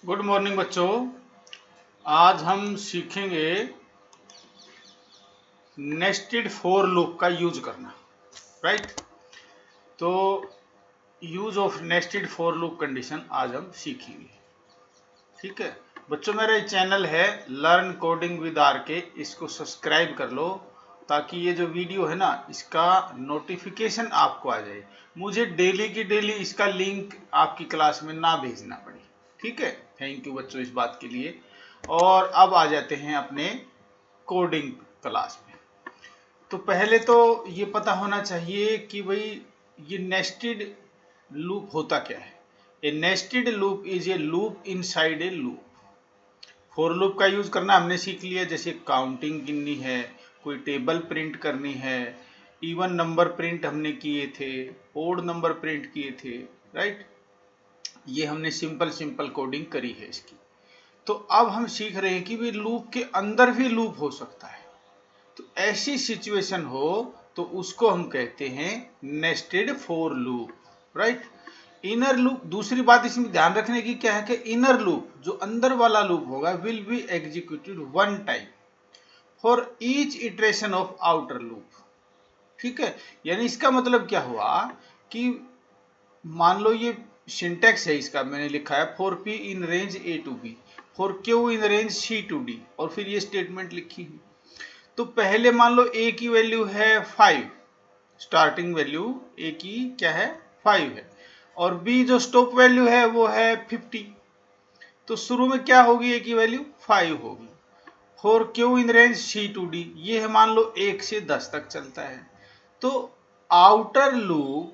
Good morning बच्चों। आज हम सीखेंगे नेस्टेड फॉर लूप का यूज करना। राइट। तो use of nested for loop condition आज हम सीखेंगे। ठीक है बच्चों, मेरा ये चैनल है लर्न कोडिंग विद आर के, इसको सब्सक्राइब कर लो ताकि ये जो वीडियो है ना इसका नोटिफिकेशन आपको आ जाए। मुझे डेली की डेली इसका लिंक आपकी क्लास में ना भेजना पड़े। ठीक है, थैंक यू बच्चों इस बात के लिए। और अब आ जाते हैं अपने कोडिंग क्लास में। तो पहले तो ये पता होना चाहिए कि भाई ये नेस्टेड लूप होता क्या है। A nested loop is a loop inside a loop. For loop का यूज करना हमने सीख लिया, जैसे काउंटिंग गिननी है, कोई टेबल प्रिंट करनी है, इवन नंबर प्रिंट हमने किए थे, ओड नंबर प्रिंट किए थे। राइट, ये हमने सिंपल सिंपल कोडिंग करी है इसकी। तो अब हम सीख रहे हैं कि भी लूप के अंदर भी लूप हो सकता है। तो ऐसी सिचुएशन हो तो उसको हम कहते हैं nested for loop. Right. Inner loop, दूसरी बात इसमें ध्यान रखने की क्या है कि इनर लूप जो अंदर वाला लूप होगा will be executed one time for each iteration of outer loop. ठीक है, यानी इसका मतलब क्या हुआ कि मान लो ये सिंटेक्स है इसका, मैंने लिखा है for p in range a to b, for q in range c to d, और फिर ये स्टेटमेंट लिखी है। तो पहले मान लो ए की वैल्यू है 5, स्टार्टिंग वैल्यू ए की क्या है 5 है, और बी जो स्टॉप वैल्यू है वो है 50। तो शुरू में क्या होगी, ए की वैल्यू 5 होगी। For q in range c to d, ये है मान लो 1 से 10 तक चलता है। तो आउटर लूप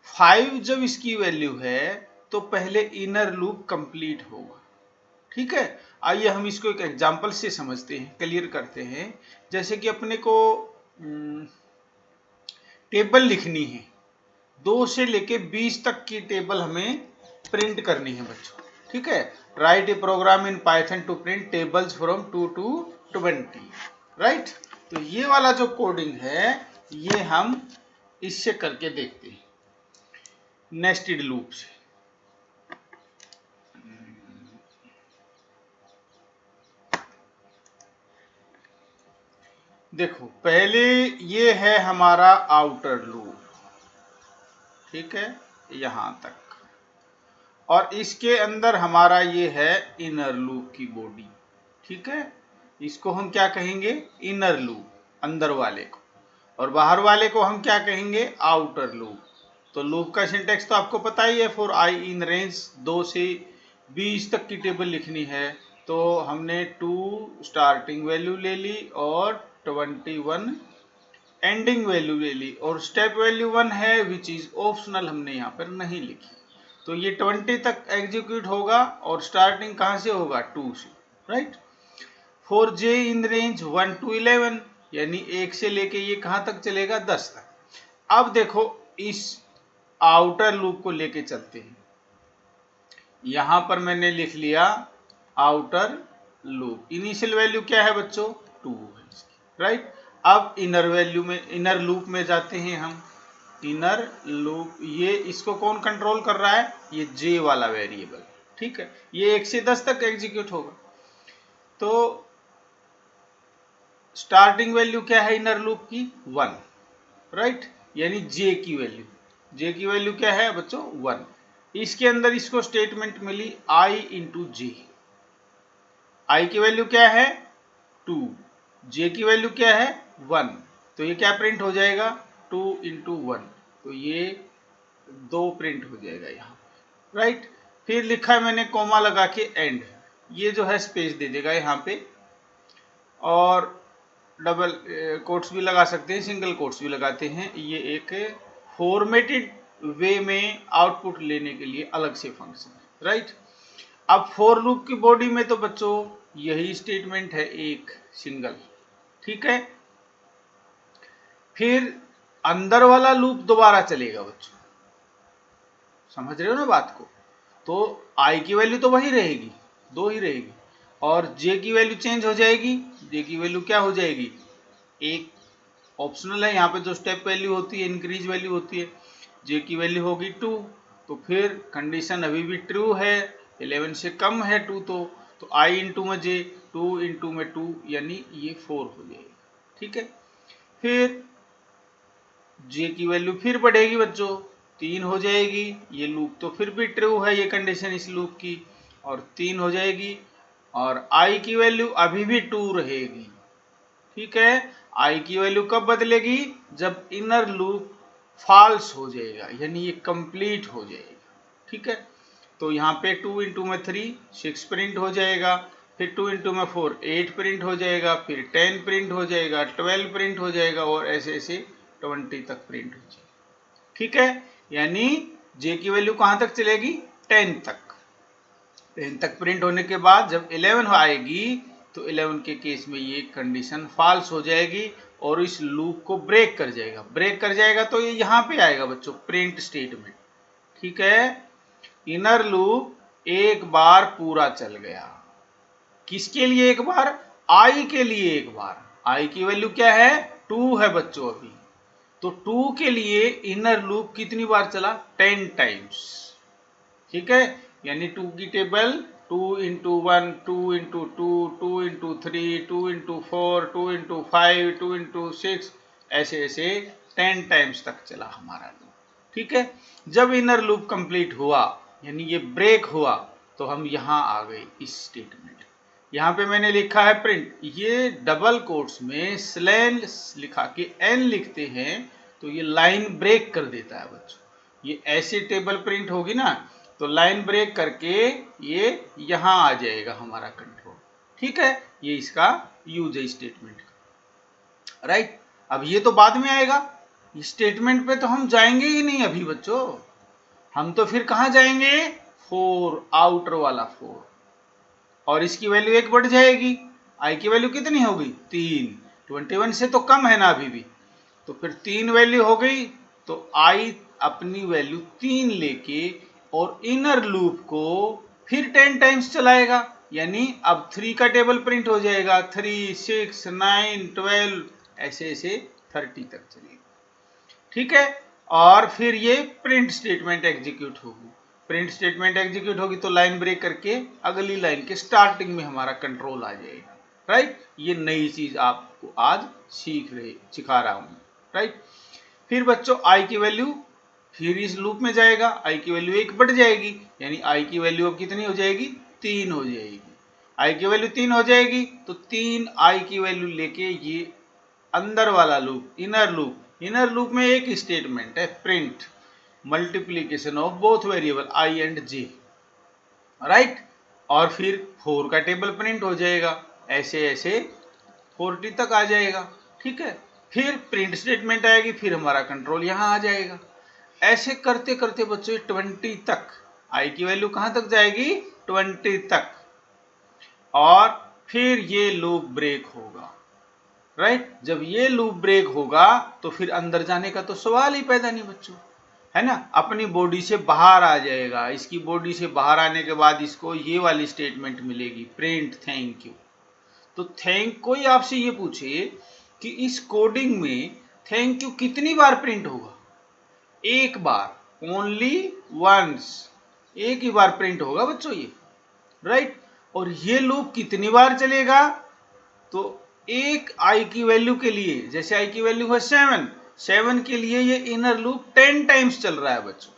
5 जब इसकी वैल्यू है तो पहले इनर लूप कंप्लीट होगा। ठीक है, आइए हम इसको एक एग्जांपल से समझते हैं, क्लियर करते हैं। जैसे कि अपने को टेबल लिखनी है, 2 से लेके 20 तक की टेबल हमें प्रिंट करनी है बच्चों। ठीक है, write a program in Python to print tables from 2 to 20। Right, तो ये वाला जो कोडिंग है ये हम इससे करके देखते हैं, नेस्टेड लूप से। देखो पहले ये है हमारा आउटर लूप, ठीक है, यहां तक, और इसके अंदर हमारा ये है इनर लूप की बॉडी। ठीक है, इसको हम क्या कहेंगे, इनर लूप, अंदर वाले को, और बाहर वाले को हम क्या कहेंगे, आउटर लूप। तो लूप का सिंटेक्स तो आपको पता ही है, फॉर आई इन रेंज 2 से 20 तक की टेबल लिखनी है। तो हमने 2 स्टार्टिंग वैल्यू ले ली और 21 एंडिंग वैल्यू ले ली, और स्टेप वैल्यू 1 है विच इज ऑप्शनल, हमने यहाँ पर नहीं लिखी। तो ये 20 तक एग्जीक्यूट होगा, और स्टार्टिंग कहाँ से होगा, 2 से। Right. For J in range 1 to 11, यानी 1 से लेके ये कहाँ तक चलेगा, 10 तक। अब देखो इस आउटर लूप को लेके चलते हैं। यहां पर मैंने लिख लिया आउटर लूप, इनिशियल वैल्यू क्या है बच्चों, 2 है इसकी। राइट, अब इनर वैल्यू में, इनर लूप में जाते हैं हम। इनर लूप, ये इसको कौन कंट्रोल कर रहा है, ये जे वाला वेरिएबल। ठीक है, ये 1 से 10 तक एग्जीक्यूट होगा। तो स्टार्टिंग वैल्यू क्या है इनर लूप की, 1। राइट, यानी जे की वैल्यू, जे की वैल्यू क्या है बच्चों, 1। इसके अंदर इसको स्टेटमेंट मिली आई इंटू जे। आई की वैल्यू क्या है, 2, जे की वैल्यू क्या है, 1। तो ये क्या प्रिंट हो जाएगा, 2 इंटू 1, तो ये 2 प्रिंट हो जाएगा यहाँ। राइट, फिर लिखा है मैंने कोमा लगा के एंड, ये जो है स्पेस दे देगा यहाँ पे, और डबल कोट्स भी लगा सकते हैं, सिंगल कोट्स भी लगाते हैं। ये एक फॉर्मेटेड वे में आउटपुट लेने के लिए अलग से फंक्शन है। राइट, अब फॉर लूप की बॉडी में तो बच्चों यही स्टेटमेंट है, एक सिंगल। ठीक है, फिर अंदर वाला लूप दोबारा चलेगा बच्चों, समझ रहे हो ना बात को। तो आई की वैल्यू तो वही रहेगी, 2 ही रहेगी, और जे की वैल्यू चेंज हो जाएगी। जे की वैल्यू क्या हो जाएगी, एक ऑप्शनल है यहाँ पे, जो स्टेप वैल्यू होती है, इंक्रीज वैल्यू होती है, जे की वैल्यू होगी 2। तो फिर कंडीशन अभी भी ट्रू है, 11 से कम है 2 तो I इंटू में j, 2 इंटू में 2 यानी ये 4 हो जाएगा। ठीक है, फिर j की वैल्यू फिर बढ़ेगी बच्चों, 3 हो जाएगी। ये लूप तो फिर भी ट्रू है, ये कंडीशन इस लूप की, और 3 हो जाएगी, और I की वैल्यू अभी भी 2 रहेगी। ठीक है, I की वैल्यू कब बदलेगी, जब इनर लूप फॉल्स हो जाएगा, यानी ये कंप्लीट हो जाएगा। ठीक है, तो यहाँ पे 2 इंटू में 3 6 प्रिंट हो जाएगा, फिर 2 इंटू में 4 8 प्रिंट हो जाएगा, फिर 10 प्रिंट हो जाएगा, 12 प्रिंट हो जाएगा, और ऐसे ऐसे 20 तक प्रिंट हो जाएगा। ठीक है, यानी j की वैल्यू कहाँ तक चलेगी, 10 तक। 10 तक प्रिंट होने के बाद जब 11 आएगी तो 11 के केस में ये कंडीशन फॉल्स हो जाएगी और इस लूप को ब्रेक कर जाएगा। ब्रेक कर जाएगा तो ये यहाँ पे आएगा बच्चों, प्रिंट स्टेटमेंट। ठीक है, इनर लूप एक बार पूरा चल गया। किसके लिए एक बार, I के लिए एक बार। I की वैल्यू क्या है, 2 है बच्चों अभी, तो 2 के लिए इनर लूप कितनी बार चला, 10 टाइम्स। ठीक है, यानी 2 की table 2 into 1, 2 into 2, 2 into 3, 2 into 4, 2 into 5, 2 into 6, ऐसे ऐसे 10 टाइम्स तक चला हमारा लूप। ठीक है, जब इनर लूप कंप्लीट हुआ यानी ये ब्रेक हुआ तो हम यहाँ आ गए इस स्टेटमेंट। यहाँ पे मैंने लिखा है प्रिंट, ये डबल कोट्स में स्लैन लिखा के n लिखते हैं तो ये लाइन ब्रेक कर देता है बच्चों। ये ऐसे टेबल प्रिंट होगी ना तो लाइन ब्रेक करके ये यहाँ आ जाएगा हमारा कंट्रोल। ठीक है, ये इसका यूज है स्टेटमेंट का। राइट, अब ये तो बाद में आएगा, स्टेटमेंट पे तो हम जाएंगे ही नहीं अभी बच्चों। हम तो फिर कहाँ जाएंगे, 4, आउटर वाला 4, और इसकी वैल्यू 1 बढ़ जाएगी। I की वैल्यू कितनी हो गई, 3, 21 से तो कम है ना अभी भी, तो फिर 3 वैल्यू हो गई। तो I अपनी वैल्यू 3 लेके और इनर लूप को फिर 10 टाइम्स चलाएगा, यानी अब 3 का टेबल प्रिंट हो जाएगा, 3, 6, 9, 12, ऐसे ऐसे 30 तक चलेगा। ठीक है, और फिर ये प्रिंट स्टेटमेंट एग्जीक्यूट होगी। प्रिंट स्टेटमेंट एग्जीक्यूट होगी तो लाइन ब्रेक करके अगली लाइन के स्टार्टिंग में हमारा कंट्रोल आ जाएगा। राइट, ये नई चीज आपको आज सिखा रहा हूं। राइट, फिर बच्चों I की वैल्यू फिर इस लूप में जाएगा, I की वैल्यू 1 बढ़ जाएगी, यानी I की वैल्यू अब कितनी हो जाएगी, 3 हो जाएगी। I की वैल्यू 3 हो जाएगी तो 3 I की वैल्यू लेके ये अंदर वाला लूप, इनर लूप में एक स्टेटमेंट है, print multiplication of both variable I and J। Right, और फिर 4 का टेबल प्रिंट हो जाएगा, ऐसे ऐसे 40 तक आ जाएगा। ठीक है, फिर प्रिंट स्टेटमेंट आएगी, फिर हमारा कंट्रोल यहाँ आ जाएगा। ऐसे करते करते बच्चों 20 तक, I की वैल्यू कहाँ तक जाएगी, 20 तक, और फिर ये लूप ब्रेक होगा। राइट, जब ये लूप ब्रेक होगा तो फिर अंदर जाने का तो सवाल ही पैदा नहीं बच्चों, है ना। अपनी बॉडी से बाहर आ जाएगा, इसकी बॉडी से बाहर आने के बाद इसको ये वाली स्टेटमेंट मिलेगी, प्रिंट थैंक यू। तो थैंक, कोई आपसे ये पूछे कि इस कोडिंग में थैंक यू कितनी बार प्रिंट होगा, एक बार, ओनली वंस, एक ही बार प्रिंट होगा बच्चों ये। राइट, और ये लूप कितनी बार चलेगा, तो एक I की वैल्यू के लिए, जैसे I की वैल्यू है 7 के लिए ये इनर लूप 10 टाइम्स चल रहा है बच्चों।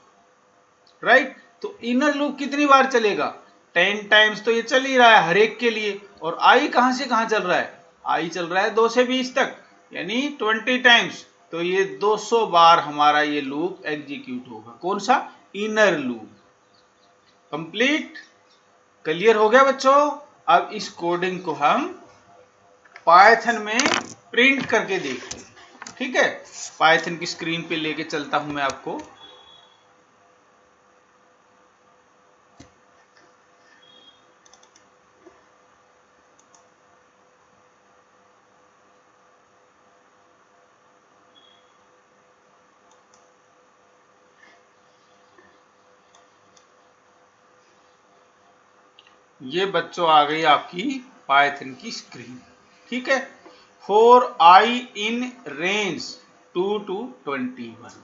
राइट, तो इनर लूप कितनी बार चलेगा, 10 टाइम्स तो ये चल ही रहा है हर एक के लिए। और I कहां से कहां चल रहा है, I चल रहा है 2 से 20 तक, यानी 20 टाइम्स, तो ये 200 बार हमारा ये लूप एग्जीक्यूट होगा। कौन सा, इनर लूप। कंप्लीट, क्लियर हो गया बच्चों। अब इस कोडिंग को हम पाइथन में प्रिंट करके देखते हैं। ठीक है, पाइथन की स्क्रीन पे लेके चलता हूं मैं आपको। ये बच्चों आ गई आपकी पाइथन की स्क्रीन। ठीक है, for I in range 2 to 21,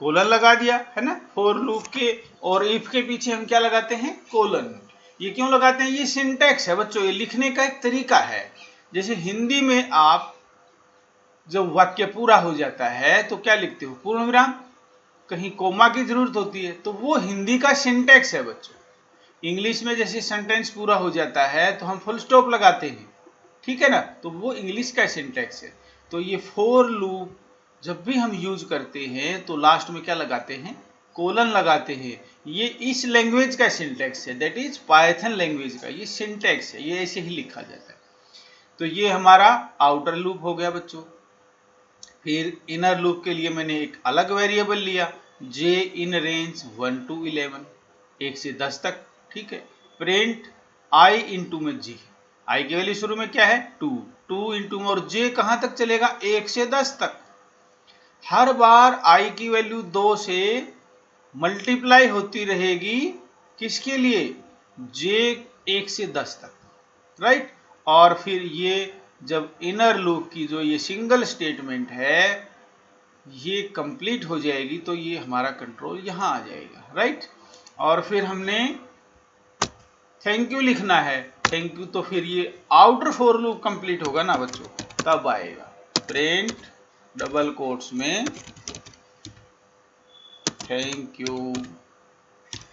colon लगा दिया है ना फॉर लूप के, और इफ के पीछे हम क्या लगाते हैं, कोलन। ये क्यों लगाते हैं, ये सिंटैक्स है बच्चों, ये लिखने का एक तरीका है। जैसे हिंदी में आप जब वाक्य पूरा हो जाता है तो क्या लिखते हो, पूर्ण विराम, कहीं कोमा की जरूरत होती है, तो वो हिंदी का सिंटैक्स है बच्चों। इंग्लिश में जैसे सेंटेंस पूरा हो जाता है तो हम फुल स्टॉप लगाते हैं, ठीक है ना, तो वो इंग्लिश का सिंटैक्स है। तो ये फॉर लूप जब भी हम यूज करते हैं तो लास्ट में क्या लगाते हैं, कोलन लगाते हैं। ये इस लैंग्वेज का सिंटैक्स है, दैट इज पाइथन लैंग्वेज का ये सिंटैक्स है, ये ऐसे ही लिखा जाता है। तो ये हमारा आउटर लूप हो गया बच्चों। फिर इनर लूप के लिए मैंने एक अलग वेरिएबल लिया, जे इन रेंज 1 to 11, 1 से 10 तक, ठीक है। प्रिंट आई इंटू में जी, आई की वैल्यू शुरू में क्या है 2, 2 इंटू में, और जे कहां तक चलेगा 1 से 10 तक। हर बार आई की वैल्यू 2 से मल्टीप्लाई होती रहेगी, किसके लिए, जे 1 से 10 तक, राइट। और फिर ये जब इनर लूप की जो ये सिंगल स्टेटमेंट है ये कंप्लीट हो जाएगी तो ये हमारा कंट्रोल यहां आ जाएगा, राइट। और फिर हमने थैंक यू लिखना है, थैंक यू, तो फिर ये आउटर फॉर लूप कंप्लीट होगा ना बच्चों, तब आएगा प्रिंट डबल कोट्स में थैंक यू,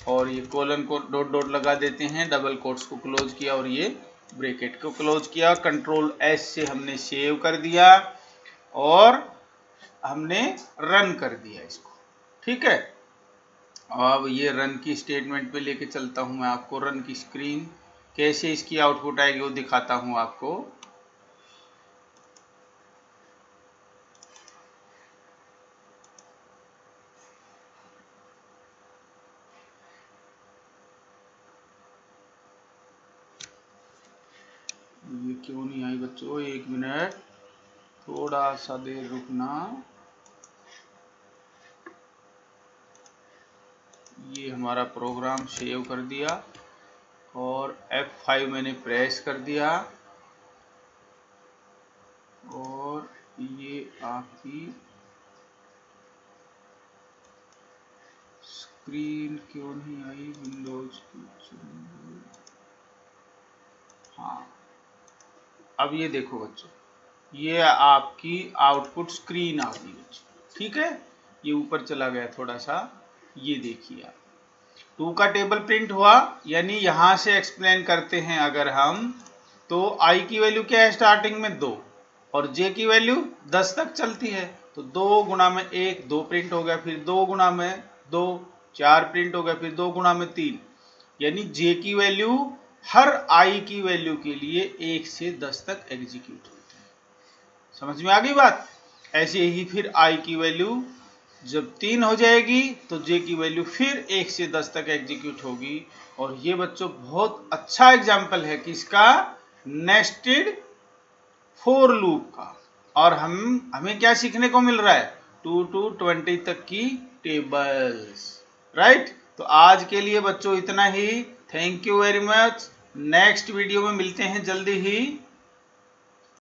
और ये कोलन को डॉट डॉट लगा देते हैं, डबल कोट्स को क्लोज किया और ये ब्रैकेट को क्लोज किया, कंट्रोल एस से हमने सेव कर दिया और हमने रन कर दिया इसको, ठीक है। अब ये रन की स्टेटमेंट पे लेके चलता हूं मैं आपको, रन की स्क्रीन कैसे इसकी आउटपुट आएगी वो दिखाता हूं आपको। ये क्यों नहीं आई बच्चों, 1 मिनट, थोड़ा सा देर रुकना। ये हमारा प्रोग्राम सेव कर दिया और F5 मैंने प्रेस कर दिया, और ये आपकी स्क्रीन क्यों नहीं आई, विंडोज की, हाँ अब ये देखो बच्चों, ये आपकी आउटपुट स्क्रीन आ गई बच्चों, ठीक है। ये ऊपर चला गया थोड़ा सा, ये देखिए आप 2 का टेबल प्रिंट हुआ, यानी यहां से एक्सप्लेन करते हैं अगर हम, तो आई की वैल्यू क्या है स्टार्टिंग में 2 और जे की वैल्यू 10 तक चलती है, तो 2 गुणा में 1 2 प्रिंट हो गया, फिर 2 गुणा में 2 4 प्रिंट हो गया, फिर 2 गुणा में 3, यानी जे की वैल्यू हर आई की वैल्यू के लिए 1 से 10 तक एग्जीक्यूट होती है। समझ में आ गई बात। ऐसे ही फिर आई की वैल्यू जब 3 हो जाएगी तो जे की वैल्यू फिर 1 से 10 तक एग्जीक्यूट होगी। और ये बच्चों बहुत अच्छा एग्जाम्पल है कि इसका नेस्टेड फॉर लूप का। और हमें क्या सीखने को मिल रहा है, 2 to 20 तक की टेबल्स, राइट। तो आज के लिए बच्चों इतना ही, thank you very much. Next video में मिलते हैं जल्दी ही।